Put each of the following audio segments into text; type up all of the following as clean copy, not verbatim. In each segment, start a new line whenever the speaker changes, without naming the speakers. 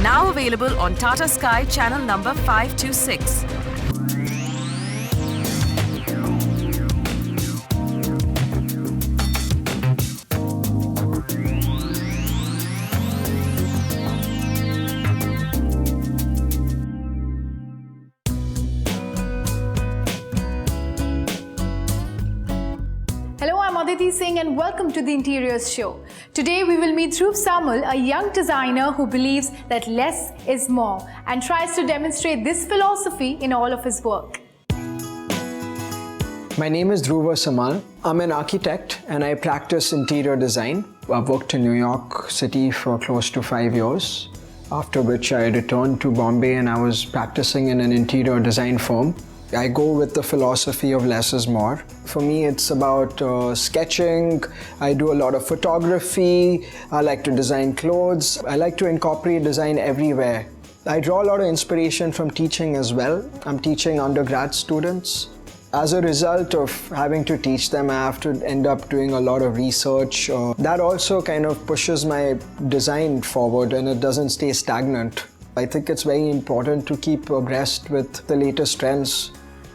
Now available on Tata Sky channel number 526.
Hello, I'm Aditi Singh and welcome to the Interiors Show. Today we will meet Dhruva Samal, a young designer who believes that less is more and tries to demonstrate this philosophy in all of his work.
My name is Dhruva Samal. I'm an architect and I practice interior design. I've worked in New York City for close to 5 years, after which I returned to Bombay and I was practicing in an interior design firm. I go with the philosophy of less is more. For me, it's about sketching. I do a lot of photography. I like to design clothes. I like to incorporate design everywhere. I draw a lot of inspiration from teaching as well. I'm teaching undergrad students. As a result of having to teach them, I have to end up doing a lot of research. That also kind of pushes my design forward and it doesn't stay stagnant. I think it's very important to keep abreast with the latest trends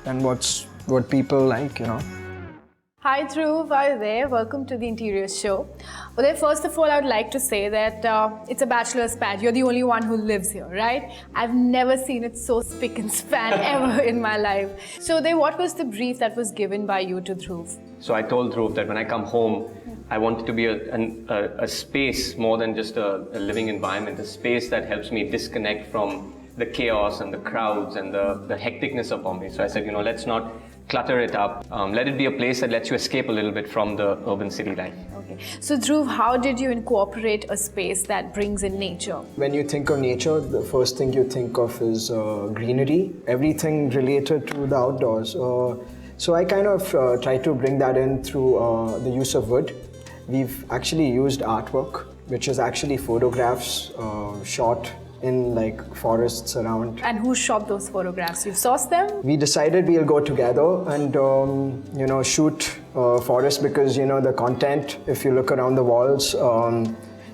and what people like,
Hi Dhruv, hi there. Welcome to the Interiors Show. Well, first of all, I would like to say that it's a bachelor's pad. You're the only one who lives here, right? I've never seen it so spick and span ever in my life. So what was the brief that was given by you to Dhruv?
So I told Dhruv that when I come home, I want it to be a space more than just a living environment, a space that helps me disconnect from the chaos and the crowds and the hecticness of Bombay. So I said, let's not clutter it up. Let it be a place that lets you escape a little bit from the urban city life.
Okay. So Dhruv, how did you incorporate a space that brings in nature?
When you think of nature, the first thing you think of is greenery, everything related to the outdoors. So I kind of try to bring that in through the use of wood. We've actually used artwork, which is actually photographs shot in forests around.
And who shot those photographs? You sourced them?
We decided we'll go together and shoot forest because the content, if you look around the walls,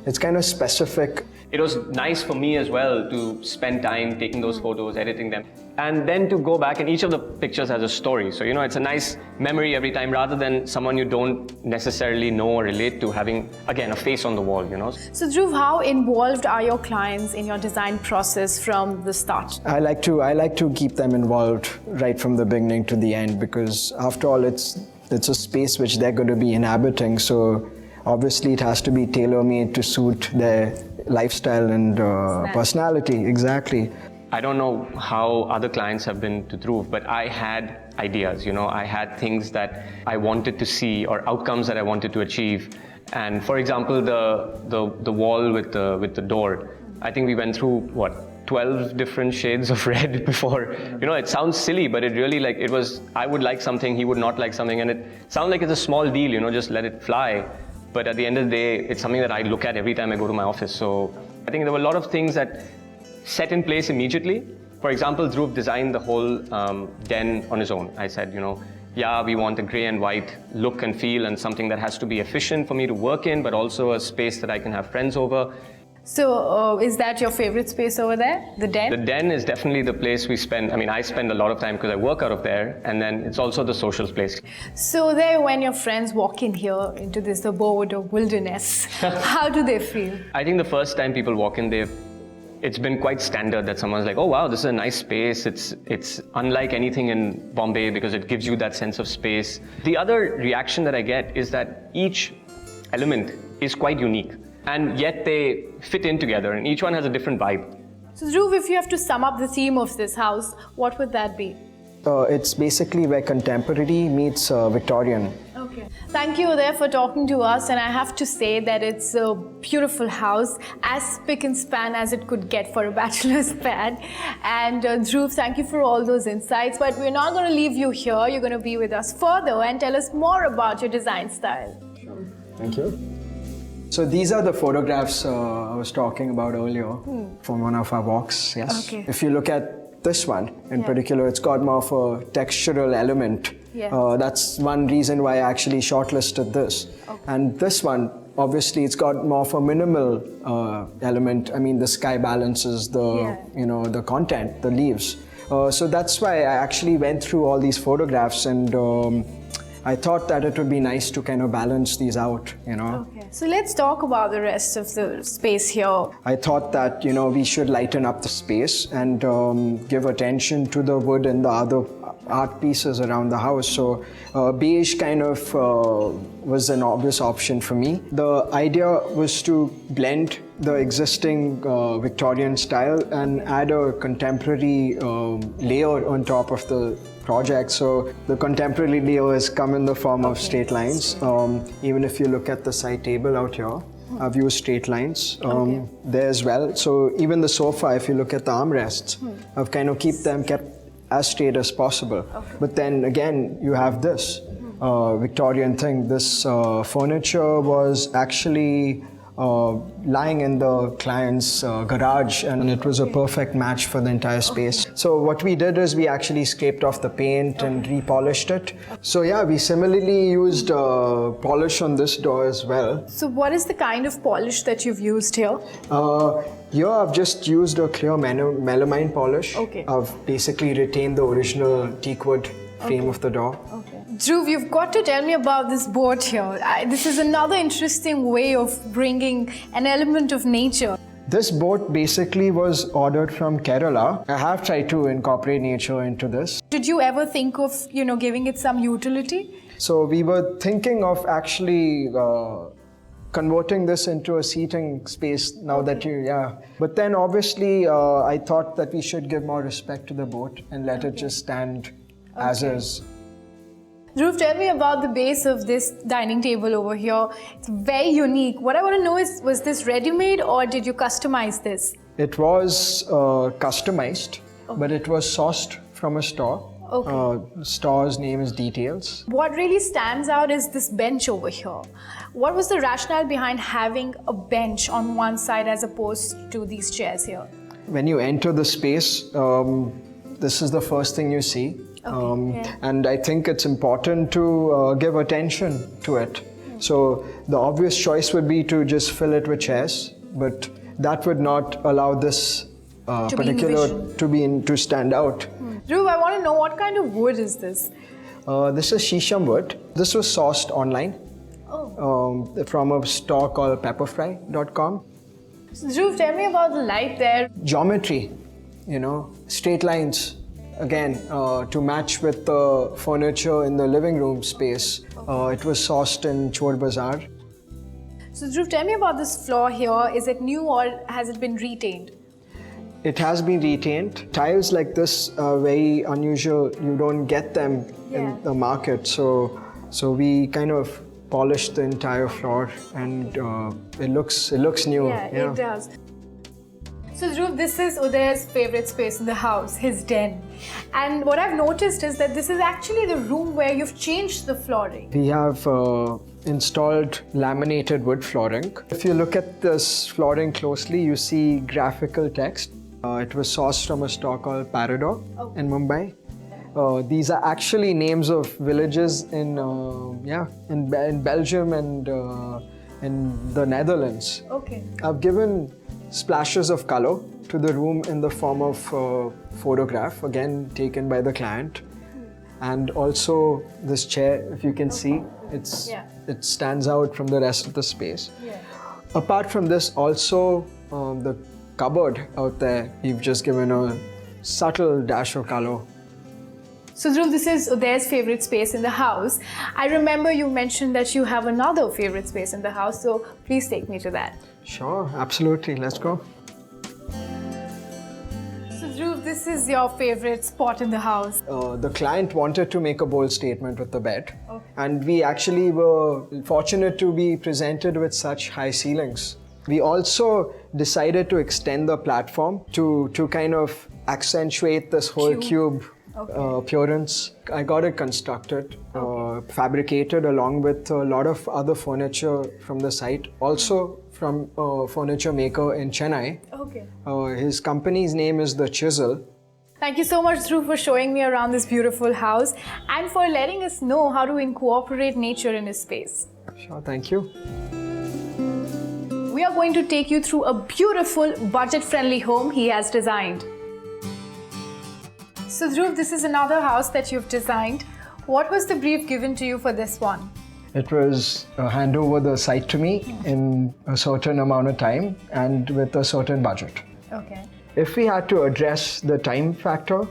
it's kind of specific.
It was nice for me as well to spend time taking those photos, editing them, and then to go back, and each of the pictures has a story. So, it's a nice memory every time rather than someone you don't necessarily know or relate to having, again, a face on the wall,
So Dhruv, how involved are your clients in your design process from the start?
I like to keep them involved right from the beginning to the end because after all, it's a space which they're going to be inhabiting. So obviously it has to be tailor-made to suit their lifestyle and personality. Exactly.
I don't know how other clients have been to Dhruv, but I had ideas, I had things that I wanted to see or outcomes that I wanted to achieve. And for example, the wall with the door, I think we went through 12 different shades of red before. It sounds silly, but it really I would like something, he would not like something, and it sounds like it's a small deal, just let it fly. But at the end of the day, it's something that I look at every time I go to my office. So I think there were a lot of things that set in place immediately. For example, Dhruv designed the whole den on his own. I said, we want a gray and white look and feel and something that has to be efficient for me to work in, but also a space that I can have friends over.
So is that your favorite space over there, the den?
The den is definitely the place I spend a lot of time because I work out of there, and then it's also the social place.
So there, when your friends walk in here into this abode of wilderness, how do they feel?
I think the first time people walk in, it's been quite standard that someone's like, oh wow, this is a nice space. It's unlike anything in Bombay because it gives you that sense of space. The other reaction that I get is that each element is quite unique. And yet they fit in together and each one has a different vibe.
So Dhruv, if you have to sum up the theme of this house, what would that be?
It's basically where contemporary meets Victorian.
Okay. Thank you there for talking to us, and I have to say that it's a beautiful house, as spick and span as it could get for a bachelor's pad. And Dhruv, thank you for all those insights, but we're not going to leave you here. You're going to be with us further and tell us more about your design style.
Sure. Thank you. So these are the photographs I was talking about earlier from one of our walks. Yes.
Okay.
If you look at this one in particular, it's got more of a textural element.
Yeah.
That's one reason why I actually shortlisted this.
Okay.
And this one, obviously, it's got more of a minimal element. I mean, the sky balances the, the content, the leaves. So that's why I actually went through all these photographs, and I thought that it would be nice to kind of balance these out,
Okay. So let's talk about the rest of the space here.
I thought that, we should lighten up the space and give attention to the wood and the other art pieces around the house. So beige kind of was an obvious option for me. The idea was to blend the existing Victorian style and add a contemporary layer on top of the project. So the contemporary layer has come in the form of straight lines. Even if you look at the side table out here, I've used straight lines there as well. So even the sofa, if you look at the armrests, I've kind of kept as straight as possible. But then again, you have this Victorian thing. This furniture was actually lying in the client's garage, and it was a perfect match for the entire space. So what we did is we actually scraped off the paint and repolished it. So yeah, we similarly used polish on this door as well.
So what is the kind of polish that you've used here?
Here I've just used a clear melamine polish.
Okay.
I've basically retained the original teakwood frame of the door.
Dhruv, you've got to tell me about this boat here. This is another interesting way of bringing an element of nature.
This boat basically was ordered from Kerala. I have tried to incorporate nature into this.
Did you ever think of, giving it some utility?
So we were thinking of actually converting this into a seating space now that But then obviously I thought that we should give more respect to the boat and let it just stand as is.
Dhruv, tell me about the base of this dining table over here. It's very unique. What I want to know is, was this ready-made or did you customize this?
It was customized, but it was sourced from a store. The store's name is Details.
What really stands out is this bench over here. What was the rationale behind having a bench on one side as opposed to these chairs here?
When you enter the space, this is the first thing you see. And I think it's important to give attention to it. So the obvious choice would be to just fill it with chairs, but that would not allow this to stand out.
Dhruv, I want to know, what kind of wood is this?
This is shisham wood. This was sourced online from a store called pepperfry.com.
So Dhruv, tell me about the light there.
Geometry, straight lines. Again, to match with the furniture in the living room space. It was sourced in Chor Bazaar.
So Dhruv, tell me about this floor here. Is it new or has it been retained?
It has been retained. Tiles like this are very unusual. You don't get them in the market. So we kind of polished the entire floor, and it looks new.
Yeah, it does. So Dhruv, this is Uday's favorite space in the house, his den. And what I've noticed is that this is actually the room where you've changed the flooring.
We have installed laminated wood flooring. If you look at this flooring closely, you see graphical text. It was sourced from a store called Parador in Mumbai. These are actually names of villages in Belgium and in the Netherlands.
Okay.
I've given splashes of color to the room in the form of photograph, again taken by the client. And also this chair, if you can see, it stands out from the rest of the space. Apart from this, also the cupboard out there, we've just given a subtle dash of color.
So Dhruv, this is Uday's favorite space in the house. I remember you mentioned that you have another favorite space in the house, so please take me to that.
Sure, absolutely. Let's go.
So Dhruv, this is your favorite spot in the house.
The client wanted to make a bold statement with the bed. And we actually were fortunate to be presented with such high ceilings. We also decided to extend the platform to kind of accentuate this whole cube appearance. I got it constructed, fabricated along with a lot of other furniture from the site. Also from a furniture maker in Chennai. His company's name is The Chisel.
Thank you so much, Dhruv, for showing me around this beautiful house and for letting us know how to incorporate nature in his space.
Sure, thank you.
We are going to take you through a beautiful, budget-friendly home he has designed. So Dhruv, this is another house that you've designed. What was the brief given to you for this one?
It was hand over the site to me in a certain amount of time and with a certain budget.
Okay.
If we had to address the time factor,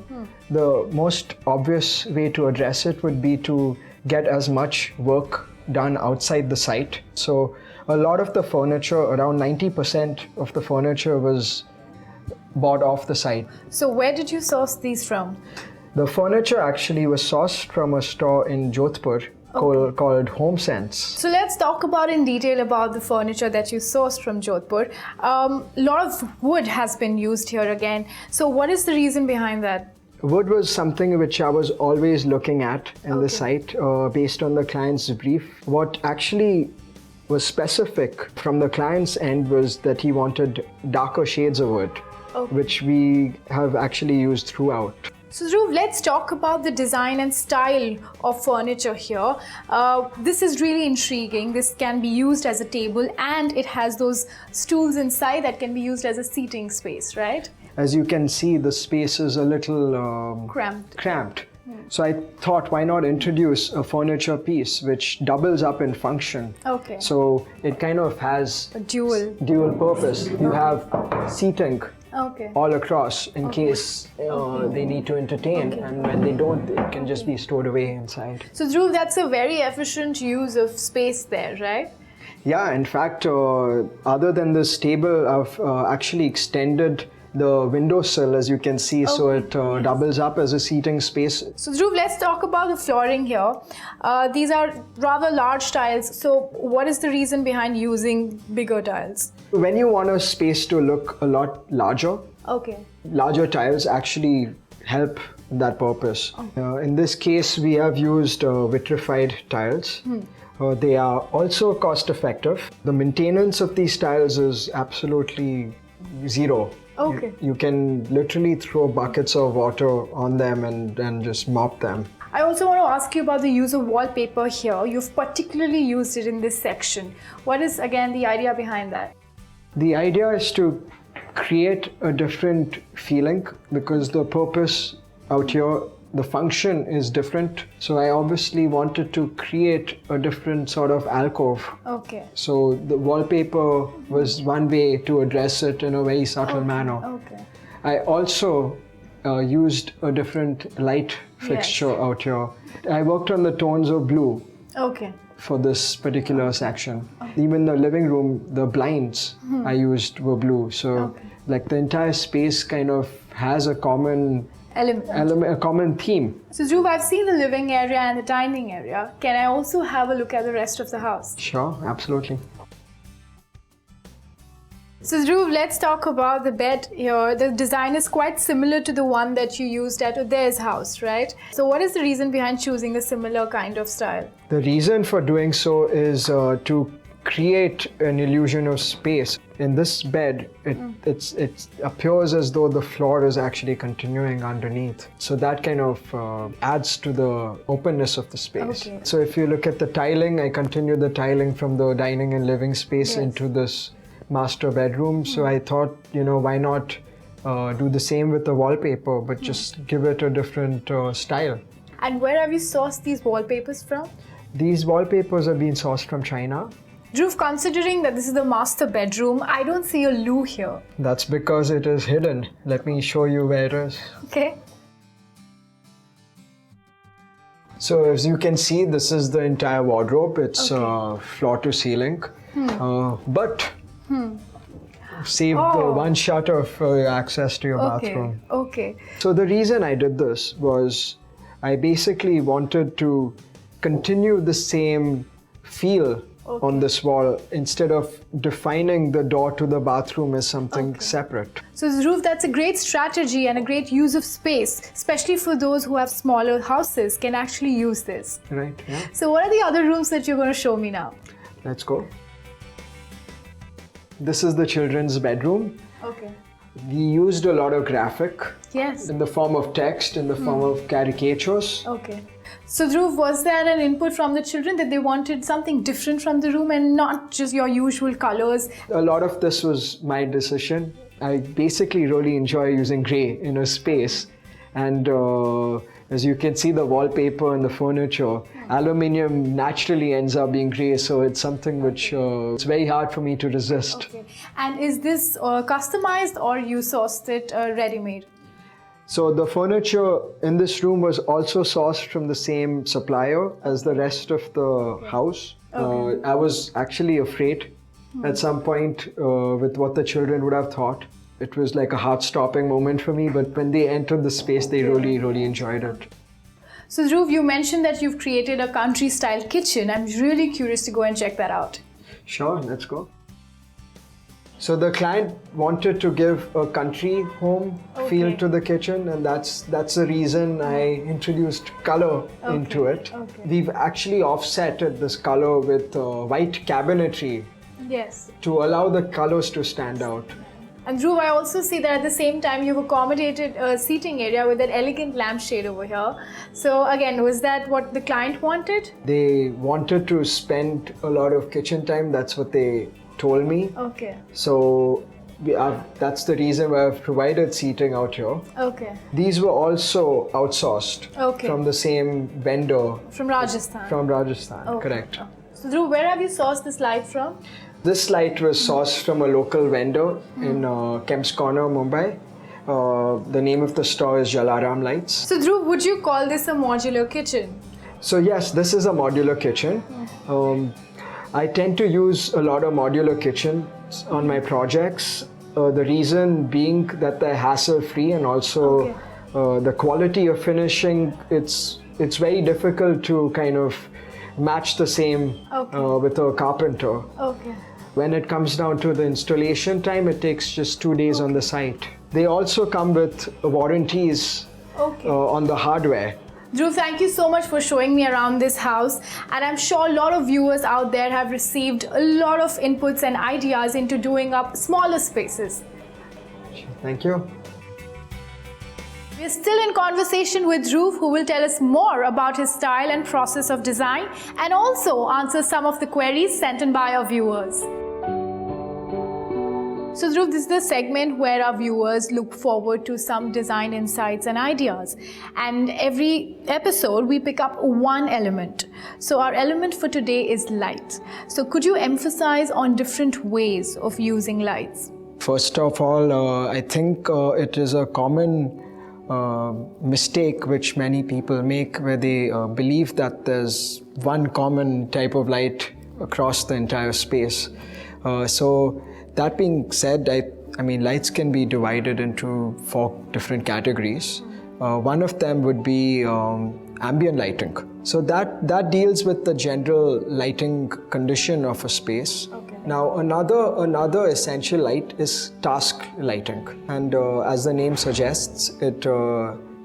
the most obvious way to address it would be to get as much work done outside the site. So a lot of the furniture, around 90% of the furniture was bought off the site.
So where did you source these from?
The furniture actually was sourced from a store in Jodhpur called Home Sense.
So let's talk about in detail about the furniture that you sourced from Jodhpur. A lot of wood has been used here again. So what is the reason behind that?
Wood was something which I was always looking at in the site based on the client's brief. What actually was specific from the client's end was that he wanted darker shades of wood, which we have actually used throughout.
So Dhruv, let's talk about the design and style of furniture here. This is really intriguing. This can be used as a table and it has those stools inside that can be used as a seating space, right?
As you can see, the space is a little cramped. So I thought, why not introduce a furniture piece which doubles up in function?
Okay.
So it kind of has
A dual
purpose. You have seating all across in case they need to entertain, and when they don't, it can just be stored away inside.
So Dhruv, that's a very efficient use of space there, right?
Yeah, in fact, other than this table, I've actually extended the windowsill, as you can see, so it doubles up as a seating space.
So Dhruv, let's talk about the flooring here. These are rather large tiles. So what is the reason behind using bigger tiles?
When you want a space to look a lot larger, larger tiles actually help that purpose. In this case, we have used vitrified tiles. They are also cost effective. The maintenance of these tiles is absolutely zero. You can literally throw buckets of water on them and just mop them.
I also want to ask you about the use of wallpaper here. You've particularly used it in this section. What is again the idea behind that?
The idea is to create a different feeling because the purpose out here, the function is different. So I obviously wanted to create a different sort of alcove. So the wallpaper was one way to address it in a very subtle manner. I also used a different light fixture out here. I worked on the tones of blue for this particular section. Even the living room, the blinds I used were blue. So like the entire space kind of has a common a common theme.
So Dhruv, I've seen the living area and the dining area. Can I also have a look at the rest of the house?
Sure, absolutely.
So Dhruv, let's talk about the bed here. The design is quite similar to the one that you used at Uday's house, right? So what is the reason behind choosing a similar kind of style?
The reason for doing so is to create an illusion of space. In this bed, it appears as though the floor is actually continuing underneath. So that kind of adds to the openness of the space. So if you look at the tiling, I continued the tiling from the dining and living space into this master bedroom. So I thought, why not do the same with the wallpaper, but just give it a different style.
And where have you sourced these wallpapers from?
These wallpapers have been sourced from China.
Dhruv, considering that this is the master bedroom, I don't see a loo here.
That's because it is hidden. Let me show you where it is.
Okay.
So as you can see, this is the entire wardrobe. It's floor to ceiling. But save the one shutter for access to your bathroom. So the reason I did this was I basically wanted to continue the same feel on this wall instead of defining the door to the bathroom as something separate.
So Dhruv, that's a great strategy and a great use of space, especially for those who have smaller houses can actually use this.
Right, yeah.
So what are the other rooms that you're going to show me now?
Let's go. This is the children's bedroom. We used a lot of graphic.
Yes.
In the form of text, in the form of caricatures.
Okay. So Dhruv, was there an input from the children that they wanted something different from the room and not just your usual colors?
A lot of this was my decision. I basically really enjoy using grey in a space. And as you can see, the wallpaper and the furniture, aluminium naturally ends up being grey, so it's something which it's very hard for me to resist.
Okay. And is this customized or you sourced it ready-made?
So the furniture in this room was also sourced from the same supplier as the rest of the house. I was actually afraid at some point with what the children would have thought. It was like a heart-stopping moment for me, but when they entered the space, they really enjoyed it.
So Dhruv, you mentioned that you've created a country-style kitchen. I'm really curious to go and check that out.
Sure, let's go. So the client wanted to give a country home feel to the kitchen, and that's the reason I introduced color into it.
Okay.
We've actually offsetted this color with white cabinetry to allow the colors to stand out.
And Dhruv, I also see that at the same time you've accommodated a seating area with that elegant lampshade over here. So again, was that what the client wanted?
They wanted to spend a lot of kitchen time. That's what they told me.
Okay.
So that's the reason why I've provided seating out here.
Okay.
These were also outsourced from the same vendor.
From Rajasthan?
From Rajasthan, correct.
So Dhruv, where have you sourced this light from?
This light was sourced from a local vendor in Kemp's Corner, Mumbai. The name of the store is Jalaram Lights.
So Dhruv, would you call this a modular kitchen?
So yes, this is a modular kitchen. I tend to use a lot of modular kitchens on my projects. The reason being that they're hassle-free and also the quality of finishing, it's very difficult to kind of match the same with a carpenter.
Okay.
When it comes down to the installation time, it takes just 2 days on the site. They also come with warranties on the hardware.
Dhruv, thank you so much for showing me around this house, and I'm sure a lot of viewers out there have received a lot of inputs and ideas into doing up smaller spaces.
Thank you.
We're still in conversation with Dhruv, who will tell us more about his style and process of design and also answer some of the queries sent in by our viewers. So Dhruv, this is the segment where our viewers look forward to some design insights and ideas. And every episode we pick up one element. So our element for today is light. So could you emphasize on different ways of using lights?
First of all, I think it is a common mistake which many people make, where they believe that there's one common type of light across the entire space. So that being said, I mean lights can be divided into 4 different categories. One of them would be ambient lighting. So that deals with the general lighting condition of a space. Now another essential light is task lighting, and as the name suggests, it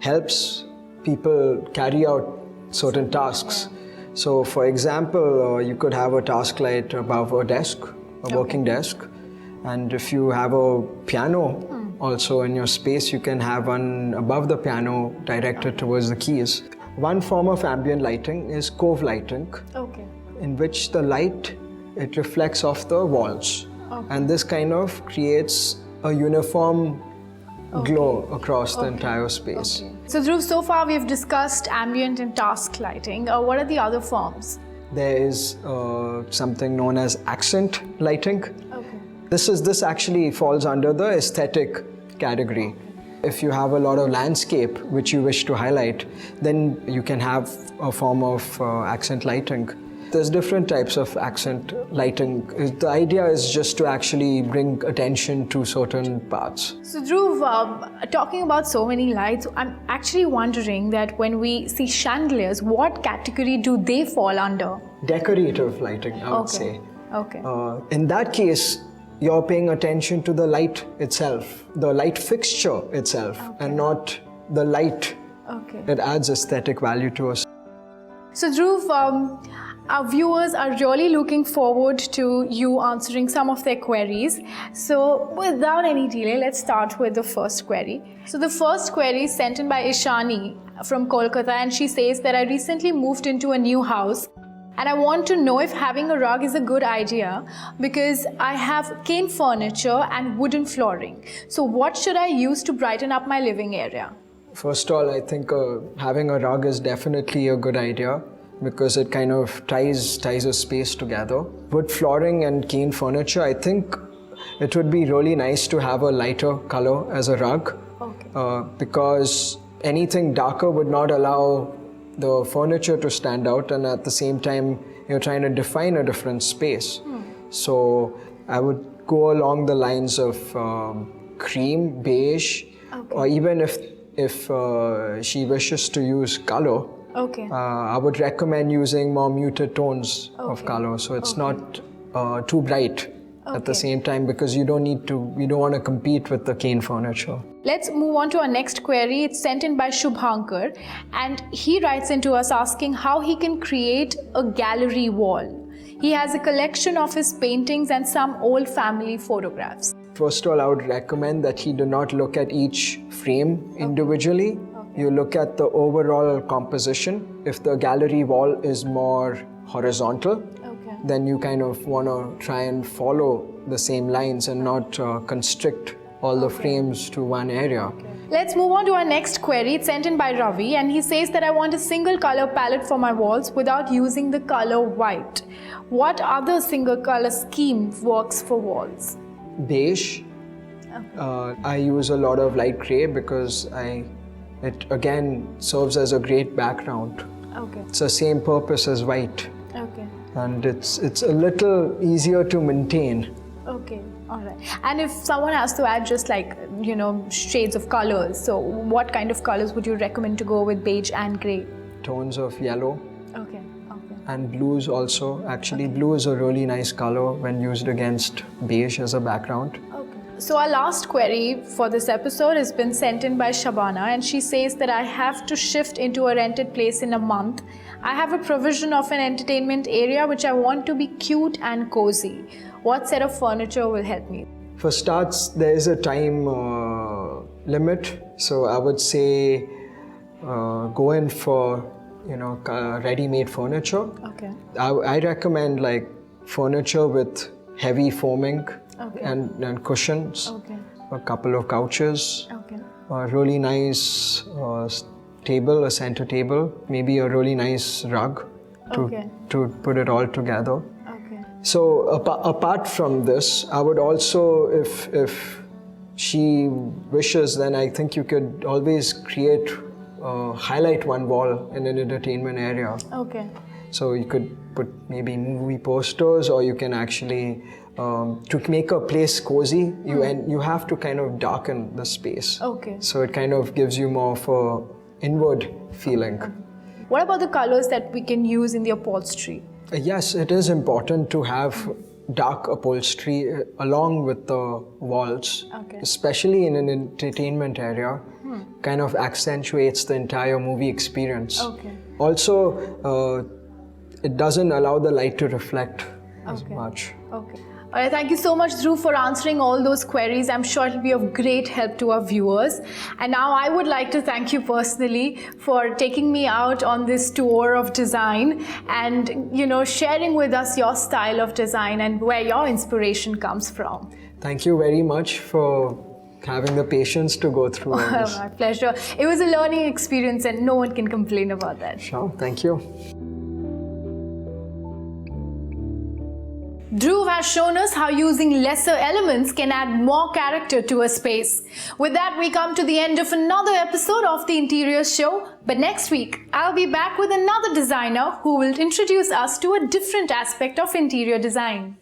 helps people carry out certain tasks. So for example, you could have a task light above a desk, a working desk, and if you have a piano also in your space, you can have one above the piano directed towards the keys. One form of ambient lighting is cove lighting, in which the light, it reflects off the walls, and this kind of creates a uniform glow across the entire space.
So Dhruv, so far we've discussed ambient and task lighting. What are the other forms?
There is something known as accent lighting. This actually falls under the aesthetic category. If you have a lot of landscape which you wish to highlight, then you can have a form of accent lighting. There's different types of accent lighting. The idea is just to actually bring attention to certain parts.
So Dhruv, talking about so many lights, I'm actually wondering that when we see chandeliers, what category do they fall under?
Decorative lighting, I would say. In that case, you're paying attention to the light itself, the light fixture itself, and not the light. It adds aesthetic value to us.
So Dhruv, Our viewers are really looking forward to you answering some of their queries. So without any delay, let's start with the first query. So the first query is sent in by Ishani from Kolkata, and she says that I recently moved into a new house and I want to know if having a rug is a good idea because I have cane furniture and wooden flooring. So what should I use to brighten up my living area?
First of all, I think having a rug is definitely a good idea because it kind of ties a space together. Wood flooring and cane furniture, I think it would be really nice to have a lighter color as a rug.
Okay.
Because anything darker would not allow the furniture to stand out, and at the same time you're trying to define a different space. So I would go along the lines of cream, beige, or even if she wishes to use color, I would recommend using more muted tones of color, so it's not too bright at the same time, because you don't want to compete with the cane furniture.
Let's move on to our next query. It's sent in by Shubhankar, and he writes into us asking how he can create a gallery wall. He has a collection of his paintings and some old family photographs.
First of all, I would recommend that he do not look at each frame individually. You look at the overall composition. If the gallery wall is more horizontal, then you kind of want to try and follow the same lines and not constrict all the frames to one area.
Let's move on to our next query. It's sent in by Ravi, and he says that I want a single color palette for my walls without using the color white. What other single color scheme works for walls?
Beige. I use a lot of light gray because it again serves as a great background. It's the same purpose as white. And it's a little easier to maintain.
All right. And if someone has to add just shades of colors, so what kind of colors would you recommend to go with beige and gray?
Tones of yellow. And blues also. Actually, blue is a really nice color when used against beige as a background.
So our last query for this episode has been sent in by Shabana, and she says that I have to shift into a rented place in a month. I have a provision of an entertainment area which I want to be cute and cozy. What set of furniture will help me?
For starts, there is a time limit. So I would say go in for ready-made furniture. I recommend furniture with heavy foaming and cushions, a couple of couches, a really nice table, a center table, maybe a really nice rug to put it all together. So apart from this, I would also, if she wishes, then I think you could always highlight one wall in an entertainment area. So you could put maybe movie posters, or you can actually, to make a place cozy, you have to kind of darken the space. So it kind of gives you more of a inward feeling.
What about the colors that we can use in the upholstery?
Yes, it is important to have dark upholstery along with the walls, especially in an entertainment area. Kind of accentuates the entire movie experience. Also, it doesn't allow the light to reflect as much.
All right, thank you so much, Dhruv, for answering all those queries. I'm sure it'll be of great help to our viewers. And now I would like to thank you personally for taking me out on this tour of design and, sharing with us your style of design and where your inspiration comes from.
Thank you very much for having the patience to go through all this.
My pleasure. It was a learning experience and no one can complain about that.
Sure, thank you.
Dhruv has shown us how using lesser elements can add more character to a space. With that, we come to the end of another episode of the Interiors Show. But next week, I'll be back with another designer who will introduce us to a different aspect of interior design.